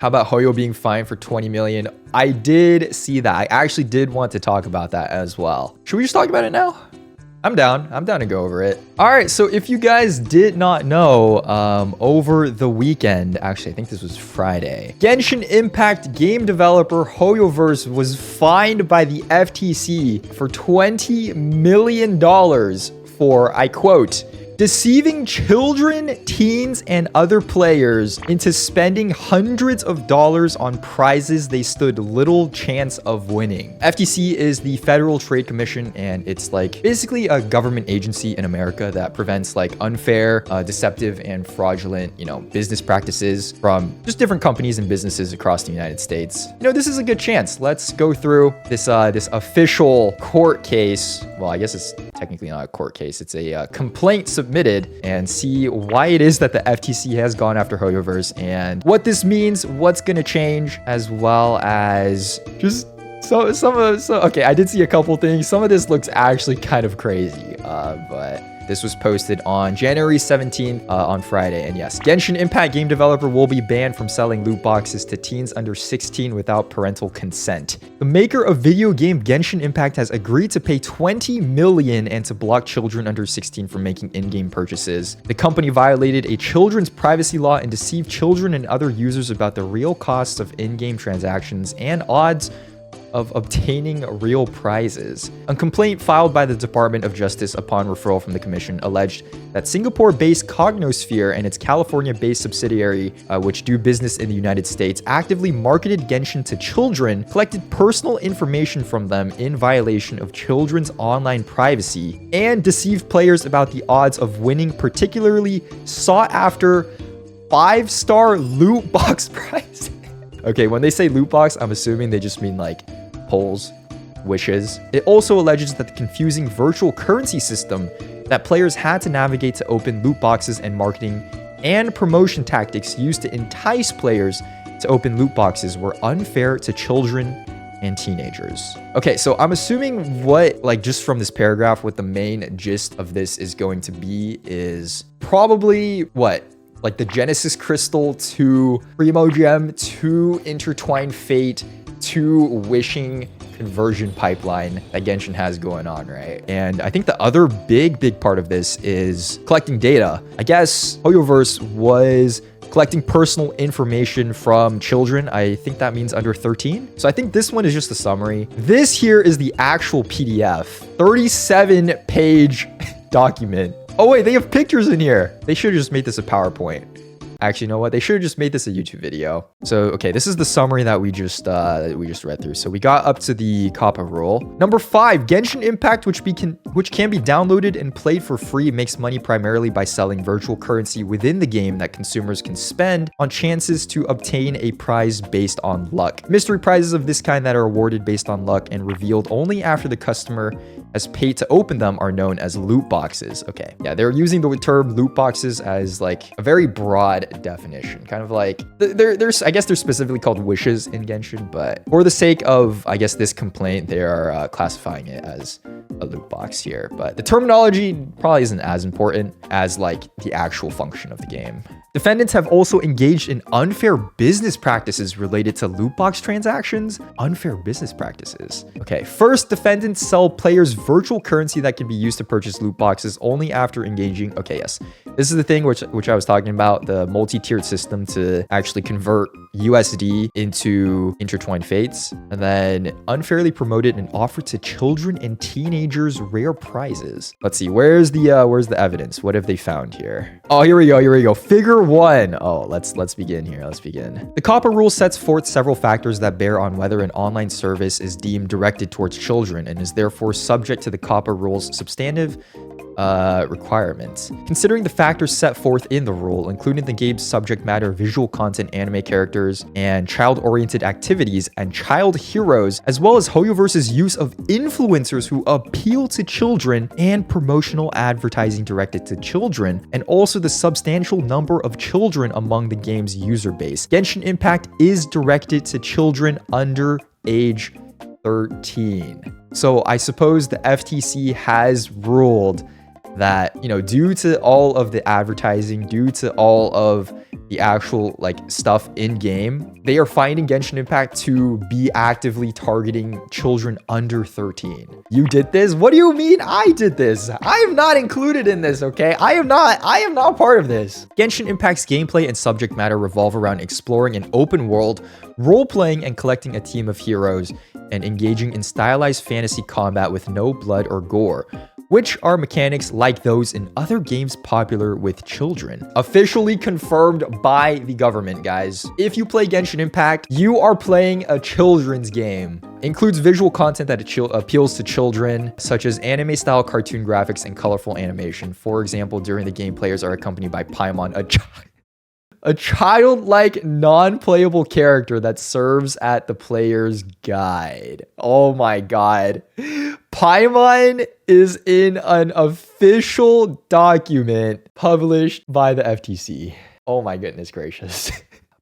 How about Hoyo being fined for 20 million? I did see that. I actually did want to talk about that as well. Should we just talk about it now? I'm down to go over it. All right, so if you guys did not know, over the weekend, actually, I think this was Friday, Genshin Impact game developer Hoyoverse was fined by the FTC for $20 million for, I quote, deceiving children, teens, and other players into spending hundreds of dollars on prizes they stood little chance of winning. FTC is the Federal Trade Commission, and it's like basically a government agency in America that prevents like unfair, deceptive, and fraudulent, business practices from just different companies and businesses across the United States. This is a good chance. Let's go through this official court case. Well, I guess it's technically not a court case. It's a complaint submitted, and see why it is that the FTC has gone after Hoyoverse and what this means, what's going to change, as well as just okay, I did see a couple things. Some of this looks actually kind of crazy, but this was posted on January 17th on Friday. And yes, Genshin Impact game developer will be banned from selling loot boxes to teens under 16 without parental consent. The maker of video game Genshin Impact has agreed to pay $20 million and to block children under 16 from making in-game purchases. The company violated a children's privacy law and deceived children and other users about the real costs of in-game transactions and odds of obtaining real prizes. A complaint filed by the Department of Justice upon referral from the commission alleged that Singapore-based Cognosphere and its California-based subsidiary, which do business in the United States, actively marketed Genshin to children, collected personal information from them in violation of children's online privacy, and deceived players about the odds of winning particularly sought-after 5-star loot box prizes. Okay, when they say loot box, I'm assuming they just mean like polls, wishes. It also alleges that the confusing virtual currency system that players had to navigate to open loot boxes and marketing and promotion tactics used to entice players to open loot boxes were unfair to children and teenagers. Okay, so I'm assuming just from this paragraph, what the main gist of this is going to be is probably like the Genesis Crystal to Primo Gem to Intertwined Fate to Wishing conversion pipeline that Genshin has going on, right? And I think the other big part of this is collecting data. I guess Hoyoverse was collecting personal information from children. I think that means under 13. So I think this one is just a summary. This here is the actual PDF, 37-page document. Oh wait, they have pictures in here. They should have just made this a PowerPoint. Actually, you know what? They should have just made this a YouTube video. So, okay, this is the summary that we just read through. So we got up to the COPPA rule. Number 5, Genshin Impact, which can be downloaded and played for free, makes money primarily by selling virtual currency within the game that consumers can spend on chances to obtain a prize based on luck. Mystery prizes of this kind that are awarded based on luck and revealed only after the customer has paid to open them are known as loot boxes. Okay, yeah, they're using the term loot boxes as like a very broad definition, kind of like I guess they're specifically called wishes in Genshin, but for the sake of, I guess, this complaint, they are classifying it as a loot box here. But the terminology probably isn't as important as like the actual function of the game. Defendants have also engaged in unfair business practices related to loot box transactions. Unfair business practices. Okay, first, defendants sell players virtual currency that can be used to purchase loot boxes only after engaging. Okay, yes, this is the thing which I was talking about, the multi-tiered system to actually convert USD into intertwined fates, and then unfairly promoted and offered to children and teenagers rare prizes. Let's see, where's the evidence? What have they found here? Oh, here we go. Figure 1. Oh, let's begin here. Let's begin. The COPPA rule sets forth several factors that bear on whether an online service is deemed directed towards children and is therefore subject to the COPPA rule's substantive requirements. Considering the factors set forth in the rule, including the game's subject matter, visual content, anime characters, and child-oriented activities and child heroes, as well as Hoyoverse's use of influencers who appeal to children and promotional advertising directed to children, and also the substantial number of children among the game's user base, Genshin Impact is directed to children under age 13. So I suppose the FTC has ruled that, you know, due to all of the advertising, due to all of the actual like stuff in game, they are finding Genshin Impact to be actively targeting children under 13. You did this? What do you mean I did this? I am not included in this, okay? I am not part of this. Genshin Impact's gameplay and subject matter revolve around exploring an open world, role-playing and collecting a team of heroes, and engaging in stylized fantasy combat with no blood or gore, which are mechanics like those in other games popular with children. Officially confirmed by the government, guys. If you play Genshin Impact, you are playing a children's game. Includes visual content that appeals to children, such as anime-style cartoon graphics and colorful animation. For example, during the game, players are accompanied by Paimon, a childlike, non-playable character that serves at the player's guide. Oh my god. Paimon is in an official document published by the FTC. Oh my goodness gracious.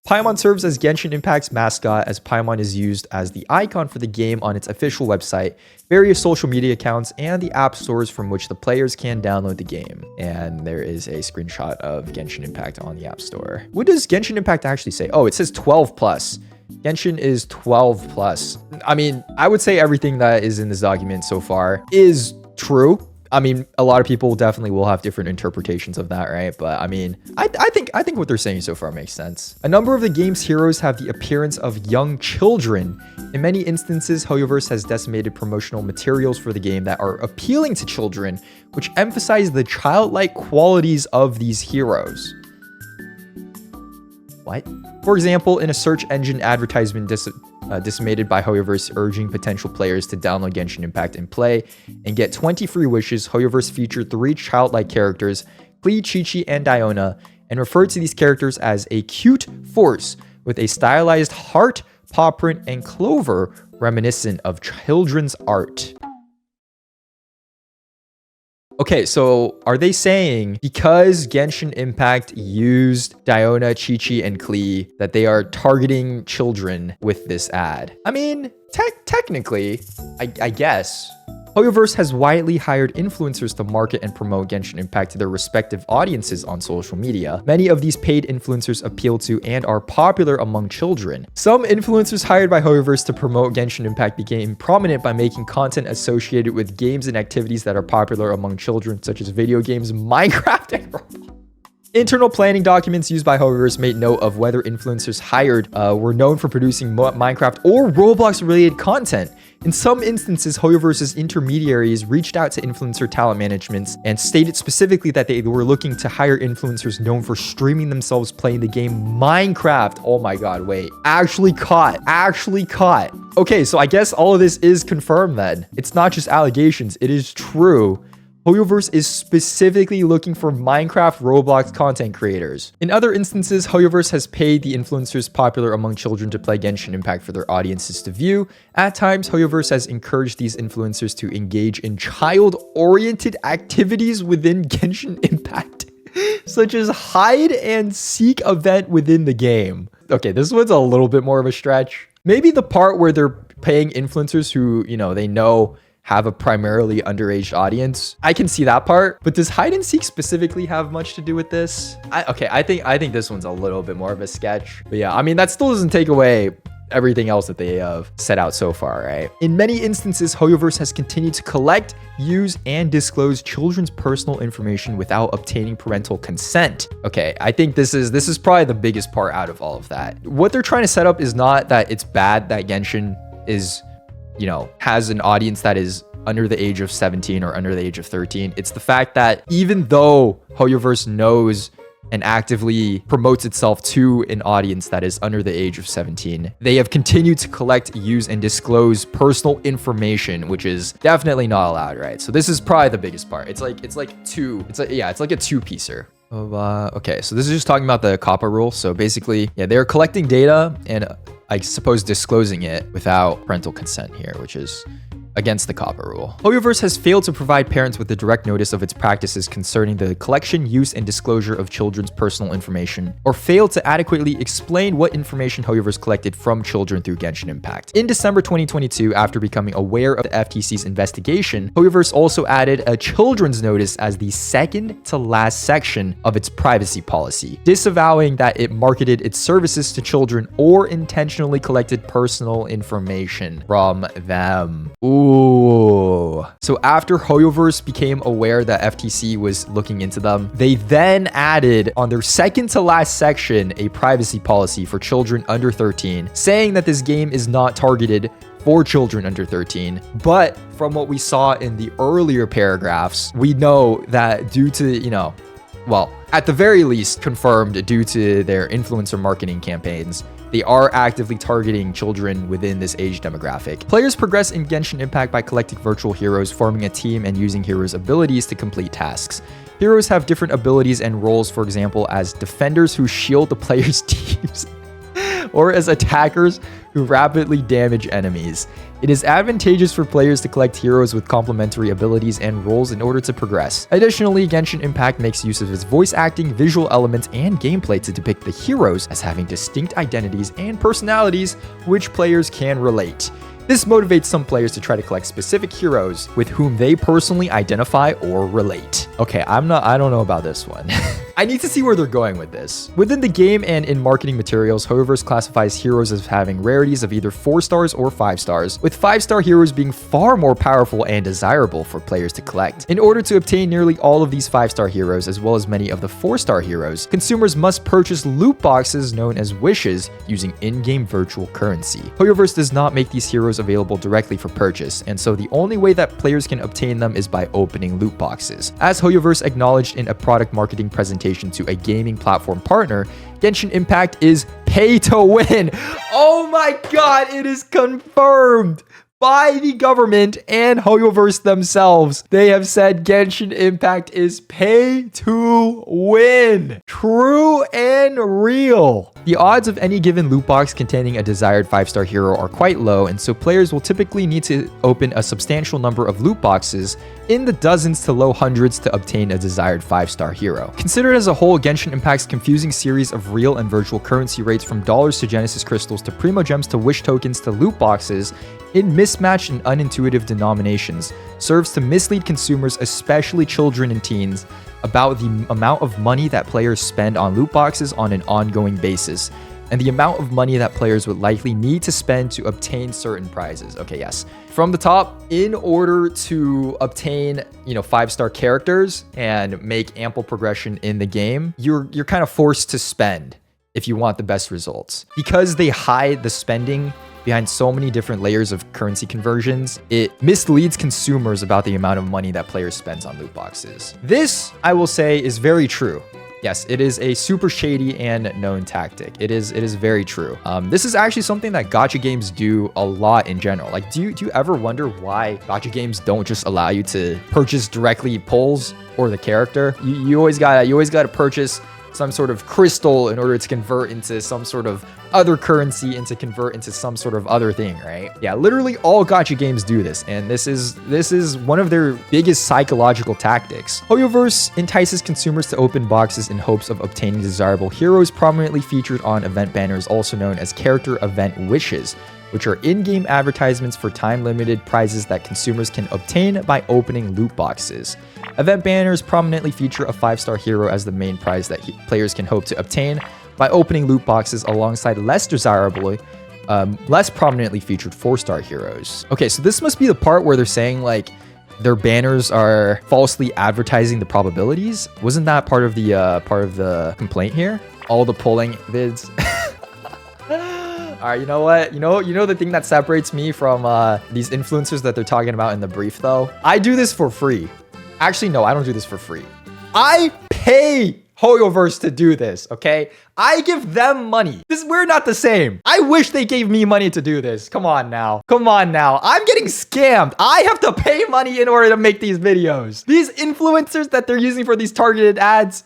Paimon serves as Genshin Impact's mascot, as Paimon is used as the icon for the game on its official website, various social media accounts, and the app stores from which the players can download the game. And there is a screenshot of Genshin Impact on the App Store. What does Genshin Impact actually say? Oh, it says 12 plus. Genshin is 12 plus. I mean, I would say everything that is in this document so far is true. I mean, a lot of people definitely will have different interpretations of that, right? But I mean, I think what they're saying so far makes sense. A number of the game's heroes have the appearance of young children. In many instances, HoYoverse has decimated promotional materials for the game that are appealing to children, which emphasize the childlike qualities of these heroes. What? For example, in a search engine advertisement disseminated by HoYoverse urging potential players to download Genshin Impact and play and get 20 free wishes, HoYoverse featured 3 childlike characters, Klee, Chi-Chi, and Diona, and referred to these characters as a cute force with a stylized heart, paw print, and clover reminiscent of children's art. Okay, so are they saying because Genshin Impact used Diona, Chi-Chi, and Klee that they are targeting children with this ad? I mean, technically, I guess. HoYoverse has widely hired influencers to market and promote Genshin Impact to their respective audiences on social media. Many of these paid influencers appeal to and are popular among children. Some influencers hired by HoYoverse to promote Genshin Impact became prominent by making content associated with games and activities that are popular among children, such as video games, Minecraft, and Roblox. Internal planning documents used by HoYoverse made note of whether influencers hired were known for producing Minecraft or Roblox-related content. In some instances, HoYoverse's intermediaries reached out to influencer talent managements and stated specifically that they were looking to hire influencers known for streaming themselves playing the game Minecraft. Oh my god, wait. Actually caught. Okay, so I guess all of this is confirmed then. It's not just allegations, it is true. HoYoverse is specifically looking for Minecraft Roblox content creators. In other instances, HoYoverse has paid the influencers popular among children to play Genshin Impact for their audiences to view. At times, HoYoverse has encouraged these influencers to engage in child-oriented activities within Genshin Impact, such as hide and seek event within the game. Okay, this one's a little bit more of a stretch. Maybe the part where they're paying influencers who, you know, they know have a primarily underage audience. I can see that part, but does hide and seek specifically have much to do with this? I think this one's a little bit more of a sketch. But yeah, I mean, that still doesn't take away everything else that they have set out so far, right? In many instances, HoYoverse has continued to collect, use, and disclose children's personal information without obtaining parental consent. Okay, I think this is probably the biggest part out of all of that. What they're trying to set up is not that it's bad that Genshin is, you know, has an audience that is under the age of 17 or under the age of 13. It's the fact that even though HoYoverse knows and actively promotes itself to an audience that is under the age of 17, they have continued to collect, use, and disclose personal information, which is definitely not allowed, right? So this is probably the biggest part. It's like a two-piecer. Okay, so this is just talking about the COPPA rule. So basically, yeah, they're collecting data and I suppose disclosing it without parental consent here, which is against the COPPA rule. Hoyoverse has failed to provide parents with the direct notice of its practices concerning the collection, use, and disclosure of children's personal information, or failed to adequately explain what information Hoyoverse collected from children through Genshin Impact. In December 2022, after becoming aware of the FTC's investigation, Hoyoverse also added a children's notice as the second to last section of its privacy policy, disavowing that it marketed its services to children or intentionally collected personal information from them. Ooh. So after Hoyoverse became aware that FTC was looking into them, they then added on their second to last section a privacy policy for children under 13, saying that this game is not targeted for children under 13. But from what we saw in the earlier paragraphs, we know that due to, well, at the very least confirmed due to their influencer marketing campaigns, they are actively targeting children within this age demographic. Players progress in Genshin Impact by collecting virtual heroes, forming a team, and using heroes' abilities to complete tasks. Heroes have different abilities and roles, for example, as defenders who shield the players' teams, or as attackers who rapidly damage enemies. It is advantageous for players to collect heroes with complementary abilities and roles in order to progress. Additionally, Genshin Impact makes use of its voice acting, visual elements, and gameplay to depict the heroes as having distinct identities and personalities which players can relate. This motivates some players to try to collect specific heroes with whom they personally identify or relate. Okay, I don't know about this one. I need to see where they're going with this. Within the game and in marketing materials, Hoyoverse classifies heroes as having rarities of either 4 stars or 5 stars, with 5-star heroes being far more powerful and desirable for players to collect. In order to obtain nearly all of these 5-star heroes, as well as many of the 4-star heroes, consumers must purchase loot boxes known as wishes using in-game virtual currency. Hoyoverse does not make these heroes available directly for purchase, and so the only way that players can obtain them is by opening loot boxes. As Hoyoverse acknowledged in a product marketing presentation to a gaming platform partner, Genshin Impact is pay to win. Oh my god, it is confirmed by the government and Hoyoverse themselves. They have said Genshin Impact is pay to win. True and real. The odds of any given loot box containing a desired 5-star hero are quite low, and so players will typically need to open a substantial number of loot boxes in the dozens to low hundreds to obtain a desired 5-star hero. Considered as a whole, Genshin Impact's confusing series of real and virtual currency rates from dollars to Genesis crystals to Primo Gems to wish tokens to loot boxes in mismatched and unintuitive denominations serves to mislead consumers, especially children and teens, about the amount of money that players spend on loot boxes on an ongoing basis, and the amount of money that players would likely need to spend to obtain certain prizes. Okay, yes. From the top, in order to obtain, 5-star characters and make ample progression in the game, you're kind of forced to spend if you want the best results. Because they hide the spending behind so many different layers of currency conversions, it misleads consumers about the amount of money that players spend on loot boxes. This, I will say, is very true. Yes, it is a super shady and known tactic. It is very true. This is actually something that gacha games do a lot in general. Like, do you ever wonder why gacha games don't just allow you to purchase directly pulls or the character? You always gotta purchase some sort of crystal in order to convert into some sort of other currency and to convert into some sort of other thing, right? Yeah, literally all gacha games do this, and this is one of their biggest psychological tactics. Hoyoverse entices consumers to open boxes in hopes of obtaining desirable heroes prominently featured on event banners, also known as character event wishes, which are in-game advertisements for time-limited prizes that consumers can obtain by opening loot boxes. Event banners prominently feature a 5-star hero as the main prize that players can hope to obtain by opening loot boxes alongside less prominently featured 4-star heroes. Okay, so this must be the part where they're saying, like, their banners are falsely advertising the probabilities. Wasn't that part of the complaint here? All the polling vids. All right, you know what? You know the thing that separates me from these influencers that they're talking about in the brief, though? I do this for free. Actually, no, I don't do this for free. I pay Hoyoverse to do this, okay? I give them money. We're not the same. I wish they gave me money to do this. Come on now. Come on now. I'm getting scammed. I have to pay money in order to make these videos. These influencers that they're using for these targeted ads,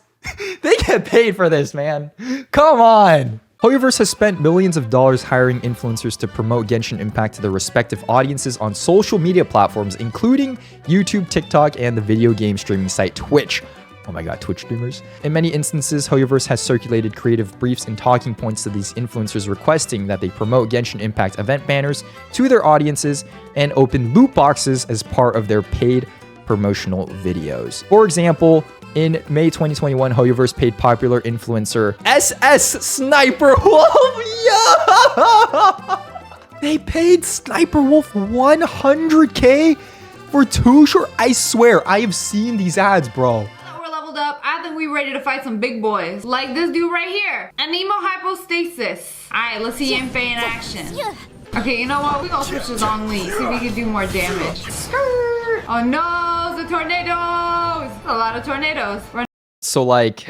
they get paid for this, man. Come on. Hoyoverse has spent millions of dollars hiring influencers to promote Genshin Impact to their respective audiences on social media platforms, including YouTube, TikTok, and the video game streaming site Twitch. Oh my god, Twitch streamers. In many instances, Hoyoverse has circulated creative briefs and talking points to these influencers requesting that they promote Genshin Impact event banners to their audiences and open loot boxes as part of their paid promotional videos. For example, in May 2021, Hoyoverse paid popular influencer SS Sniper Wolf. Yeah! They paid Sniper Wolf 100K for 2 short. I swear, I have seen these ads, bro. Up, I think we ready to fight some big boys. Like this dude right here. Anemo hypostasis. Alright, let's see Yanfei in action. Okay, you know what? We gonna switch to Zhongli. See if we can do more damage. Oh no, the tornadoes! A lot of tornadoes. So like,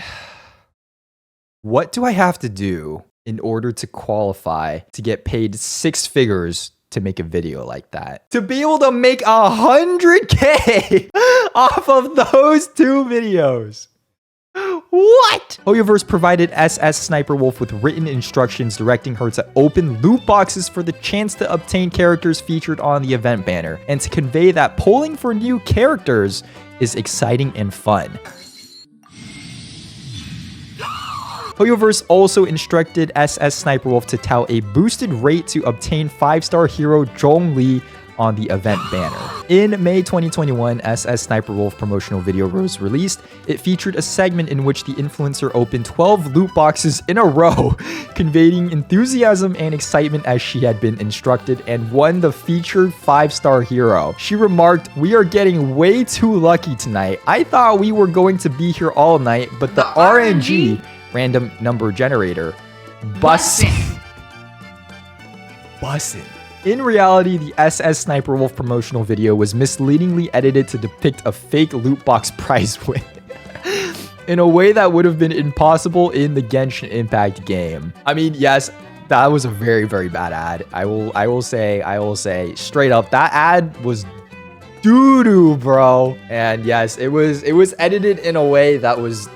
what do I have to do in order to qualify to get paid 6 figures to make a video like that? To be able to make 100K off of those 2 videos. What? Hoyoverse provided SS Sniper Wolf with written instructions directing her to open loot boxes for the chance to obtain characters featured on the event banner, and to convey that polling for new characters is exciting and fun. Hoyoverse also instructed SS Sniper Wolf to tout a boosted rate to obtain 5-star hero Zhongli on the event banner. In May 2021, SS Sniper Wolf promotional video was released. It featured a segment in which the influencer opened 12 loot boxes in a row, conveying enthusiasm and excitement as she had been instructed, and won the featured 5-star hero. She remarked, "We are getting way too lucky tonight. I thought we were going to be here all night, but the RNG random number generator bussin'. In reality, the SS Sniper Wolf promotional video was misleadingly edited to depict a fake loot box prize win in a way that would have been impossible in the Genshin Impact game. I mean, yes, that was a very, very bad ad. I will say straight up, that ad was doo-doo, bro. And yes, it was edited in a way that was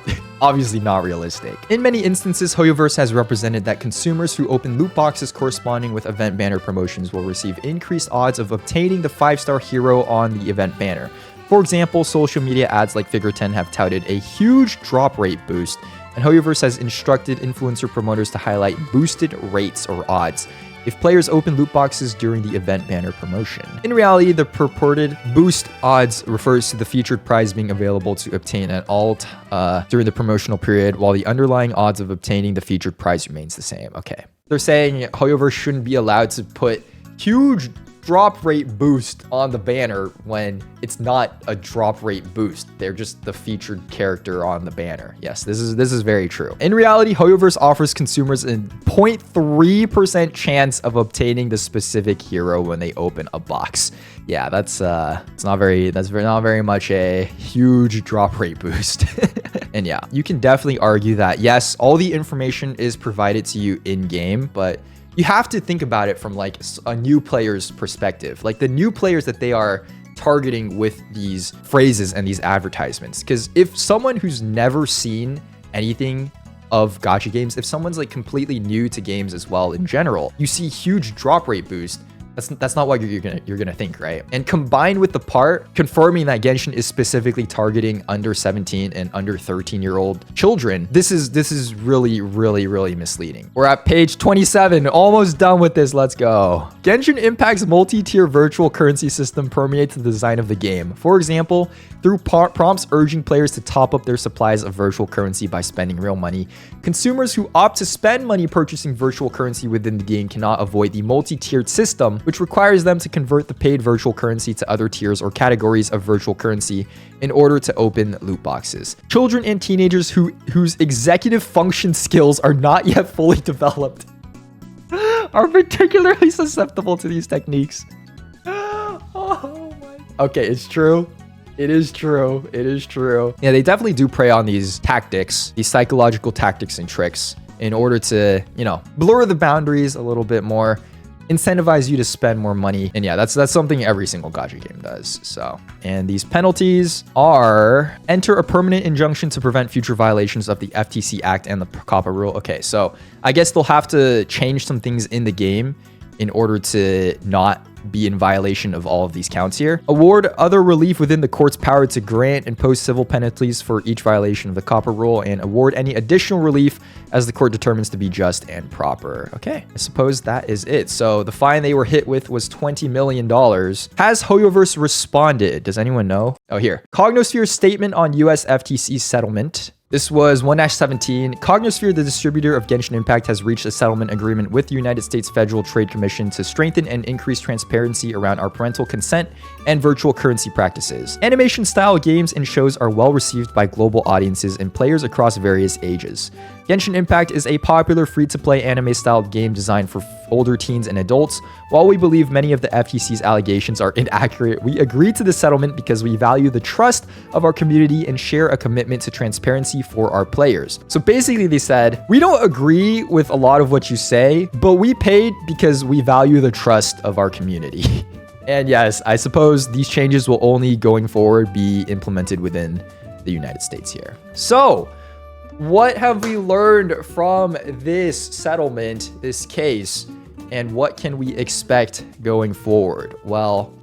obviously not realistic. In many instances, Hoyoverse has represented that consumers who open loot boxes corresponding with event banner promotions will receive increased odds of obtaining the 5-star hero on the event banner. For example, social media ads like Figure 10 have touted a huge drop rate boost, and Hoyoverse has instructed influencer promoters to highlight boosted rates or odds if players open loot boxes during the event banner promotion. In reality, the purported boost odds refers to the featured prize being available to obtain at all during the promotional period, while the underlying odds of obtaining the featured prize remains the same. Okay. They're saying Hoyoverse shouldn't be allowed to put huge drop rate boost on the banner when it's not a drop rate boost. They're just the featured character on the banner. Yes, this is very true. In reality, Hoyoverse offers consumers a 0.3% chance of obtaining the specific hero when they open a box. Yeah, that's not very much a huge drop rate boost. And yeah, you can definitely argue that yes, all the information is provided to you in game, but you have to think about it from like a new player's perspective, like the new players that they are targeting with these phrases and these advertisements. Because if someone who's never seen anything of gacha games, if someone's like completely new to games as well in general, you see huge drop rate boost. That's not what you're gonna think, right? And combined with the part confirming that Genshin is specifically targeting under 17 and under 13-year-old children, this is really, really, really misleading. We're at page 27, almost done with this. Let's go. Genshin Impact's multi-tier virtual currency system permeates the design of the game. For example, through prompts urging players to top up their supplies of virtual currency by spending real money, consumers who opt to spend money purchasing virtual currency within the game cannot avoid the multi-tiered system, which requires them to convert the paid virtual currency to other tiers or categories of virtual currency in order to open loot boxes. Children and teenagers whose executive function skills are not yet fully developed are particularly susceptible to these techniques. Oh my. Okay, it's true. It is true. It is true. Yeah, they definitely do prey on these tactics, these psychological tactics and tricks in order to, you know, blur the boundaries a little bit more incentivize you to spend more money. And yeah, that's something every single gacha game does. So, and these penalties are enter a permanent injunction to prevent future violations of the FTC Act and the COPPA rule. Okay, so I guess they'll have to change some things in the game in order to not be in violation of all of these counts here. Award other relief within the court's power to grant and impose civil penalties for each violation of the COPPA rule, and award any additional relief as the court determines to be just and proper. Okay, I suppose that is it. So the fine they were hit with was $20 million. Has Hoyoverse responded? Does anyone know? Oh, here. Cognosphere's statement on US FTC settlement. This was 1-17. Cognosphere, the distributor of Genshin Impact, has reached a settlement agreement with the United States Federal Trade Commission to strengthen and increase transparency around our parental consent and virtual currency practices. Animation-style games and shows are well received by global audiences and players across various ages. Genshin Impact is a popular free-to-play anime-styled game designed for older teens and adults. While we believe many of the FTC's allegations are inaccurate, we agreed to the settlement because we value the trust of our community and share a commitment to transparency for our players. So basically they said, we don't agree with a lot of what you say, but we paid because we value the trust of our community. And yes, I suppose these changes will only going forward be implemented within the United States here. So, what have we learned from this settlement, this case, and what can we expect going forward? Well,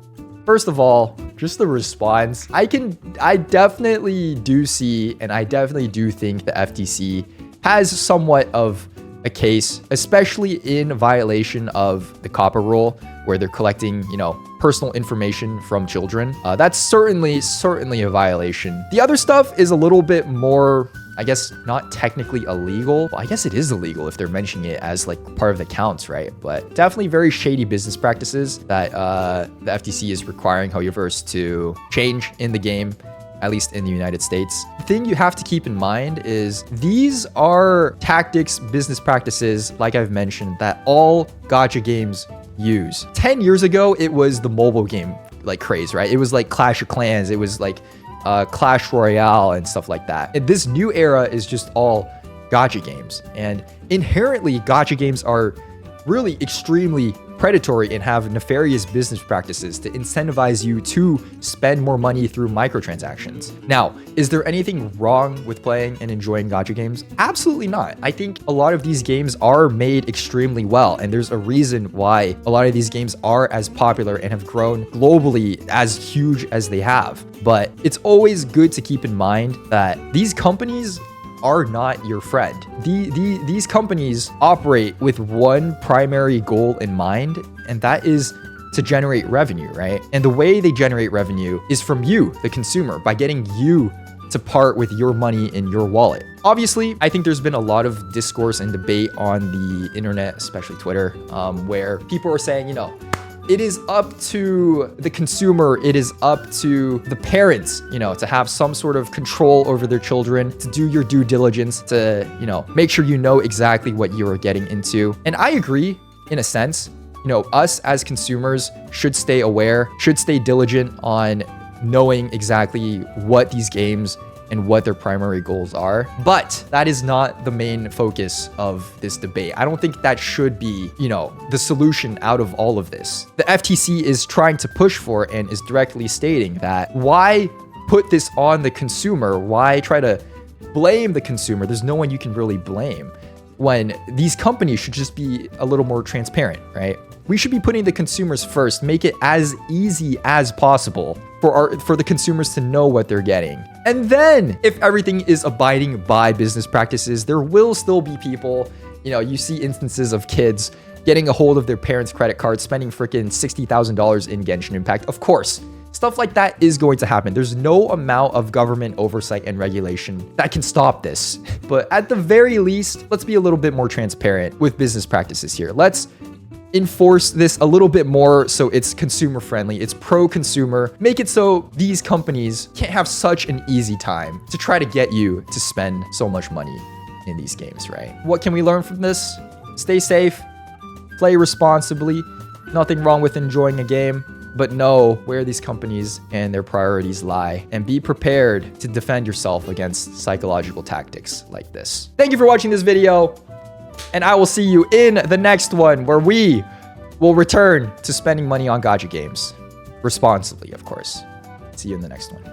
first of all, just the response. I definitely do see, and I definitely do think the FTC has somewhat of a case, especially in violation of the COPPA rule, where they're collecting, personal information from children. That's certainly a violation. The other stuff is a little bit more, I guess, not technically illegal. Well, I guess it is illegal if they're mentioning it as like part of the counts, right? But definitely very shady business practices that the FTC is requiring Hoyoverse to change in the game, at least in the United States. The thing you have to keep in mind is these are tactics, business practices, like I've mentioned, that all gacha games use. 10 years ago, it was the mobile game like craze, right? It was like Clash of Clans. It was like Clash Royale and stuff like that. And this new era is just all gacha games. And inherently, gacha games are really extremely predatory and have nefarious business practices to incentivize you to spend more money through microtransactions. Now, is there anything wrong with playing and enjoying gacha games? Absolutely not. I think a lot of these games are made extremely well, and there's a reason why a lot of these games are as popular and have grown globally as huge as they have. But it's always good to keep in mind that these companies are not your friend. These companies operate with one primary goal in mind, and that is to generate revenue, right? And the way they generate revenue is from you, the consumer, by getting you to part with your money in your wallet. Obviously, I think there's been a lot of discourse and debate on the internet, especially Twitter, where people are saying, it is up to the consumer, it is up to the parents, to have some sort of control over their children, to do your due diligence, to, make sure you know exactly what you are getting into. And I agree in a sense. Us as consumers should stay aware, should stay diligent on knowing exactly what these games and what their primary goals are. But that is not the main focus of this debate. I don't think that should be, the solution out of all of this. The FTC is trying to push for and is directly stating that why put this on the consumer? Why try to blame the consumer? There's no one you can really blame when these companies should just be a little more transparent, right? We should be putting the consumers first, make it as easy as possible for the consumers to know what they're getting. And then if everything is abiding by business practices, there will still be people, you see instances of kids getting a hold of their parents' credit card, spending freaking $60,000 in Genshin Impact. Of course, stuff like that is going to happen. There's no amount of government oversight and regulation that can stop this. But at the very least, let's be a little bit more transparent with business practices here. Let's enforce this a little bit more so it's consumer friendly, it's pro-consumer. Make it so these companies can't have such an easy time to try to get you to spend so much money in these games, right? What can we learn from this? Stay safe, play responsibly, nothing wrong with enjoying a game, but know where these companies and their priorities lie, and be prepared to defend yourself against psychological tactics like this. Thank you for watching this video, and I will see you in the next one where we we'll return to spending money on gacha games. Responsibly, of course. See you in the next one.